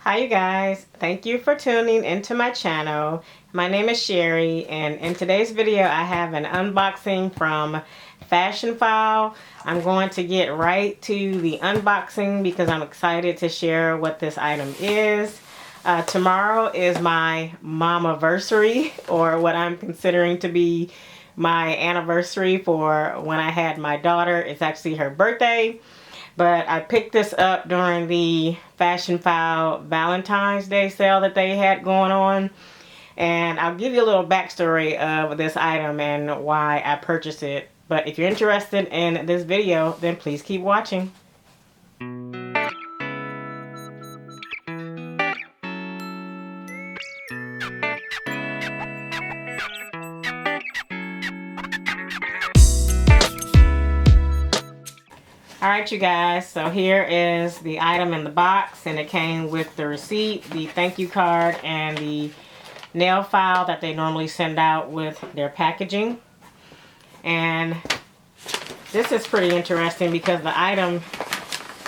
Hi you guys, thank you for tuning into my channel. My name is Sherry, and in today's video I have an unboxing from Fashionphile. I'm going to get right to the unboxing because I'm excited to share what this item is. Tomorrow is my MOMMAversary, or what I'm considering to be my anniversary for when I had my daughter. It's actually her birthday. But I picked this up during the Fashionphile Valentine's Day sale that they had going on. And I'll give you a little backstory of this item and why I purchased it. But if you're interested in this video, then please keep watching. Alright you guys, so here is the item in the box, and it came with the receipt, the thank you card, and the nail file that they normally send out with their packaging. And this is pretty interesting because the item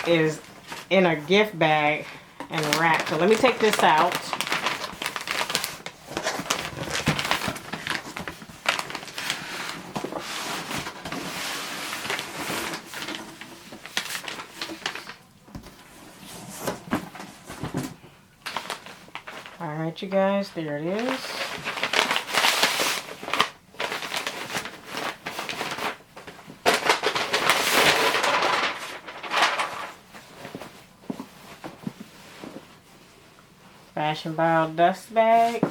is in a gift bag and wrapped. So let me take this out. Alright you guys, there it is. Fashionphile dust bag.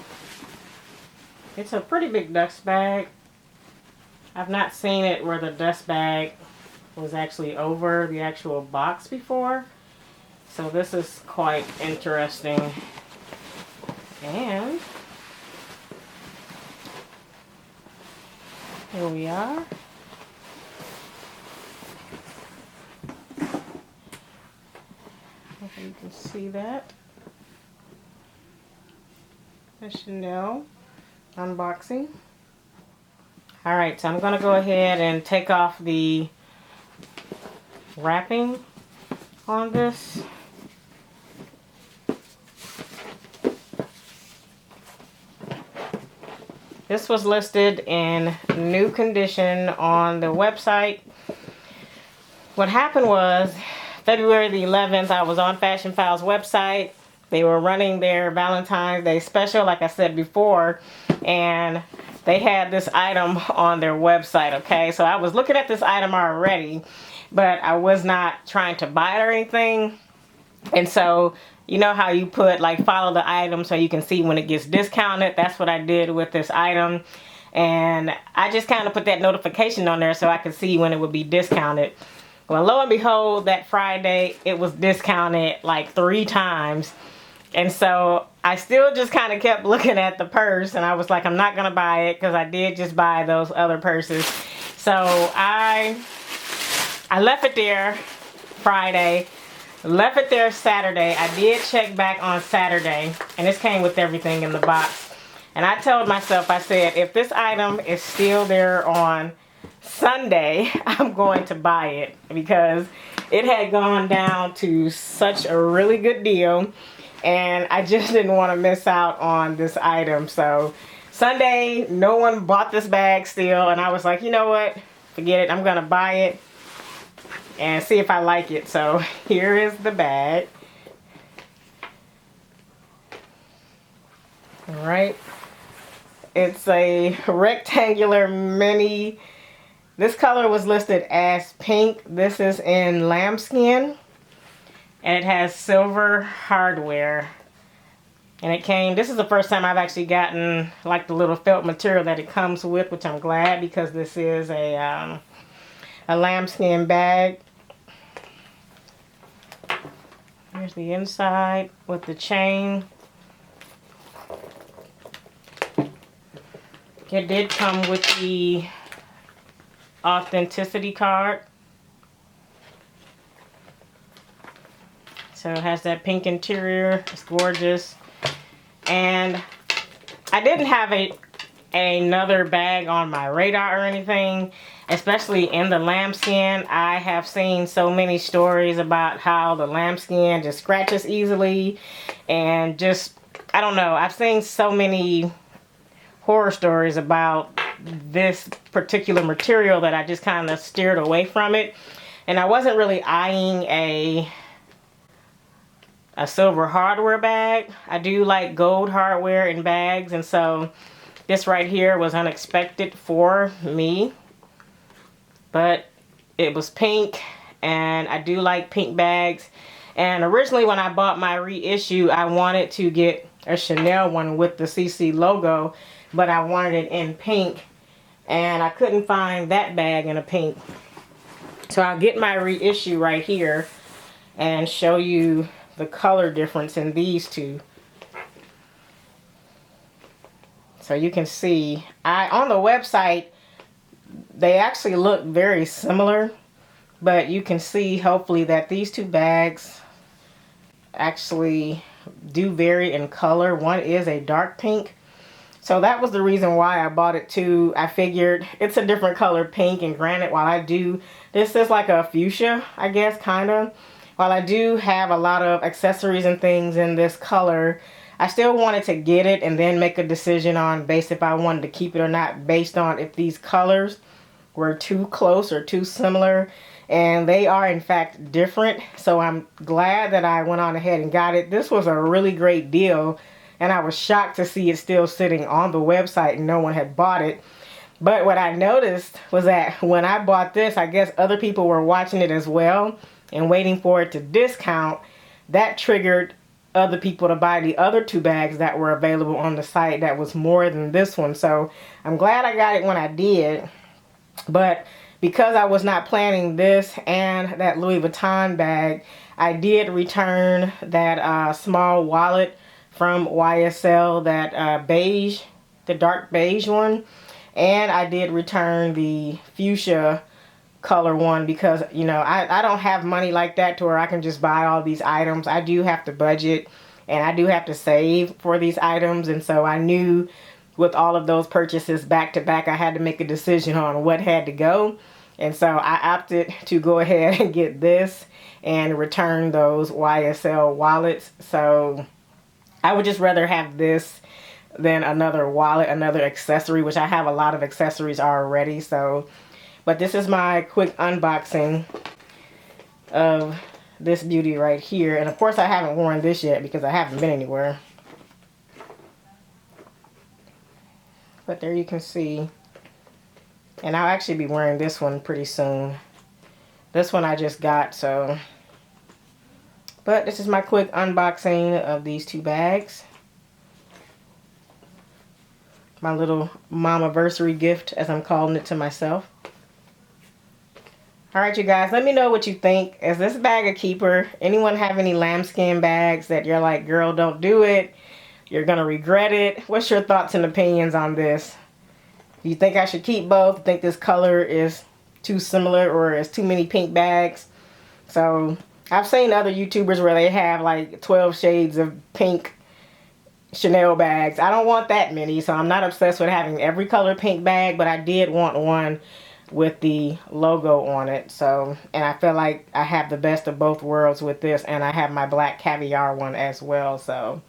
It's a pretty big dust bag. I've not seen it where the dust bag was actually over the actual box before. So this is quite interesting. And here we are. If you can see that. The Chanel unboxing. Alright, so I'm going to go ahead and take off the wrapping on this. This was listed in new condition on the website. What happened was, February the 11th, I was on Fashionphile's website. They were running their Valentine's Day special, like I said before, and they had this item on their website, okay? So I was looking at this item already, but I was not trying to buy it or anything. And so, you know how you put, like, follow the item so you can see when it gets discounted? That's what I did with this item. And I just kind of put that notification on there so I could see when it would be discounted. Well, lo and behold, that Friday, it was discounted like 3 times. And so I still just kind of kept looking at the purse, and I was like, I'm not going to buy it because I did just buy those other purses. So I left it there Friday. Left it there Saturday. I did check back on Saturday, and this came with everything in the box. And I told myself, I said, if this item is still there on Sunday, I'm going to buy it because it had gone down to such a really good deal, and I just didn't want to miss out on this item. So Sunday, no one bought this bag still, and I was like, you know what? Forget it. I'm going to buy it and see if I like it. So here is the bag. Alright. It's a rectangular mini. This color was listed as pink. This is in lambskin. And it has silver hardware. And it came, this is the first time I've actually gotten like the little felt material that it comes with, which I'm glad because this is a lambskin bag. Here's the inside with the chain. It did come with the authenticity card. So it has that pink interior. It's gorgeous. And I didn't have another bag on my radar or anything, especially in the lambskin. I have seen so many stories about how the lambskin just scratches easily, and just, I don't know, I've seen so many horror stories about this particular material that I just kind of steered away from it. And I wasn't really eyeing a silver hardware bag. I do like gold hardware in bags, and so this right here was unexpected for me. But it was pink, and I do like pink bags. And originally when I bought my reissue, I wanted to get a Chanel one with the CC logo, but I wanted it in pink, and I couldn't find that bag in a pink. So I'll get my reissue right here and show you the color difference in these two. So you can see, on the website, they actually look very similar, but you can see hopefully that these two bags actually do vary in color. One is a dark pink. So that was the reason why I bought it too. I figured it's a different color pink, and granted, this is like a fuchsia, I guess, kind of. While I do have a lot of accessories and things in this color, I still wanted to get it and then make a decision on if I wanted to keep it or not, based on if these colors were too close or too similar. And they are in fact different. So I'm glad that I went on ahead and got it. This was a really great deal, and I was shocked to see it still sitting on the website and no one had bought it. But what I noticed was that when I bought this, I guess other people were watching it as well and waiting for it to discount. That triggered other people to buy the other two bags that were available on the site that was more than this one. So I'm glad I got it when I did. But because I was not planning this and that Louis Vuitton bag, I did return that small wallet from YSL, that beige, the dark beige one. And I did return the fuchsia color one because, you know, I don't have money like that to where I can just buy all these items. I do have to budget, and I do have to save for these items. And so I knew with all of those purchases back to back, I had to make a decision on what had to go. And so I opted to go ahead and get this and return those YSL wallets. So I would just rather have this than another wallet, another accessory, which I have a lot of accessories already. So, but this is my quick unboxing of this beauty right here. And of course I haven't worn this yet because I haven't been anywhere. But there you can see. And I'll actually be wearing this one pretty soon. This one I just got, so. But this is my quick unboxing of these two bags. My little MOMMAversary gift, as I'm calling it to myself. Alright, you guys, let me know what you think. Is this bag a keeper? Anyone have any lambskin bags that you're like, girl, don't do it, you're gonna regret it? What's your thoughts and opinions on this? Do you think I should keep both? Think this color is too similar, or is too many pink bags? So I've seen other YouTubers where they have like 12 shades of pink Chanel bags. I don't want that many, so I'm not obsessed with having every color pink bag, but I did want one with the logo on it. So, and I feel like I have the best of both worlds with this, and I have my black caviar one as well. So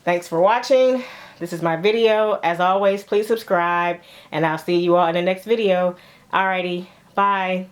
thanks for watching. This is my video. As always, please subscribe, and I'll see you all in the next video. Alrighty, bye.